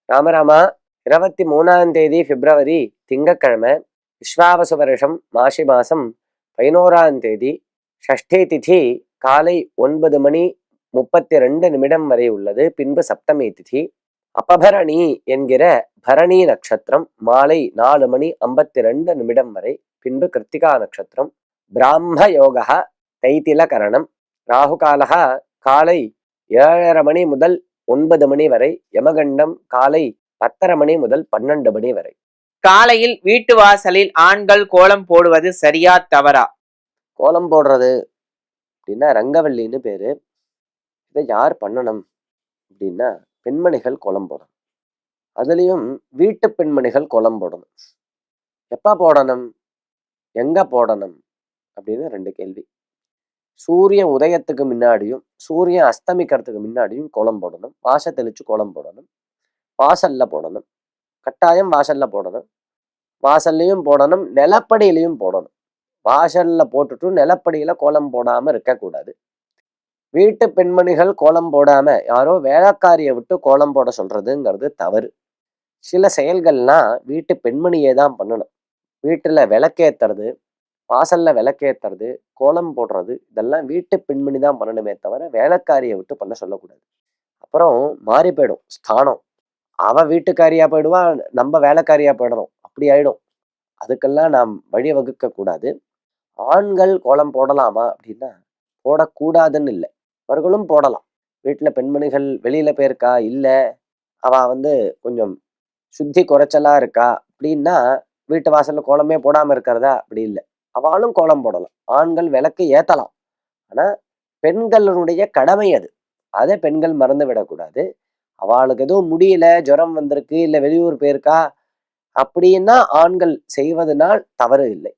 ராமராமா 23ஆம் தேதி பிப்ரவரி திங்கட்கிழமை விஸ்வாவசு வருஷம் மாசி மாசம் 11ஆம் தேதி ஷஷ்டி திதி காலை 9:32 வரை உள்ளது. பின்பு சப்தமி திதி. அபபரணி என்கிற பரணி நட்சத்திரம் மாலை 4:52 வரை. பின்பு கிருத்திகா நட்சத்திரம். பிராம யோகா தைத்தில கரணம். ராகுகாலக காலை 7:30 முதல் 9 வரை. யமகண்டம் காலை 10:30 முதல் 12 வரை. காலையில் வீட்டு வாசலில் ஆண்கள் கோலம் போடுவது சரியா தவறா? கோலம் போடுறது அப்படின்னா ரங்கவல்லின்னு பேரு. இதை யார் பண்ணணும் அப்படின்னா பெண்மணிகள் கோலம் போடணும். அதுலேயும் வீட்டு பெண்மணிகள் கோலம் போடணும். எப்போ போடணும், எங்க போடணும் அப்படின்னு 2 கேள்வி. சூரிய உதயத்துக்கு முன்னாடியும் சூரியன் அஸ்தமிக்கிறதுக்கு முன்னாடியும் கோலம் போடணும். வாச தெளிச்சு கோலம் போடணும். வாசல்ல போடணும். கட்டாயம் வாசல்ல போடணும். வாசல்லையும் போடணும், நிலப்படியிலையும் போடணும். வாசல்ல போட்டுட்டு நிலப்படியில கோலம் போடாம இருக்கக்கூடாது. வீட்டு பெண்மணிகள் கோலம் போடாம யாரோ வேலைக்காரியை விட்டு கோலம் போட சொல்றதுங்கிறது தவறு. சில செயல்கள்லாம் வீட்டு பெண்மணியே தான் பண்ணணும். வீட்டுல விளக்கேத்துறது, வாசல்ல விளக்கேத்துறது, கோலம் போடுறது இதெல்லாம் வீட்டு பெண்மணி தான் பண்ணணுமே தவிர வேலைக்காரியை விட்டு பண்ண சொல்லக்கூடாது. அப்புறம் மாறி போயிடும் ஸ்தானம். அவ வீட்டுக்காரியா போயிடுவா, நம்ம வேலைக்காரியா போயிடணும், அப்படி ஆயிடும். அதுக்கெல்லாம் நாம் வழி வகுக்க கூடாது. ஆண்கள் கோலம் போடலாமா அப்படின்னா போடக்கூடாதுன்னு இல்லை, அவர்களும் போடலாம். வீட்டுல பெண்மணிகள் வெளியில போயிருக்கா, இல்ல அவ கொஞ்சம் சுத்தி குறைச்சலா இருக்கா அப்படின்னா வீட்டு வாசல்ல கோலமே போடாம இருக்கிறதா? அப்படி இல்லை, அவளும் கோலம் போடலாம். ஆண்கள் விளக்கு ஏத்தலாம். ஆனா பெண்களுடைய கடமை அது. அதை பெண்கள் மறந்து விடக்கூடாது. அவளுக்கு எதுவும் முடியல, ஜுரம் வந்திருக்கு, இல்ல வெளியூர் போயிருக்கா அப்படின்னா ஆண்கள் செய்வதனால் தவறு இல்லை.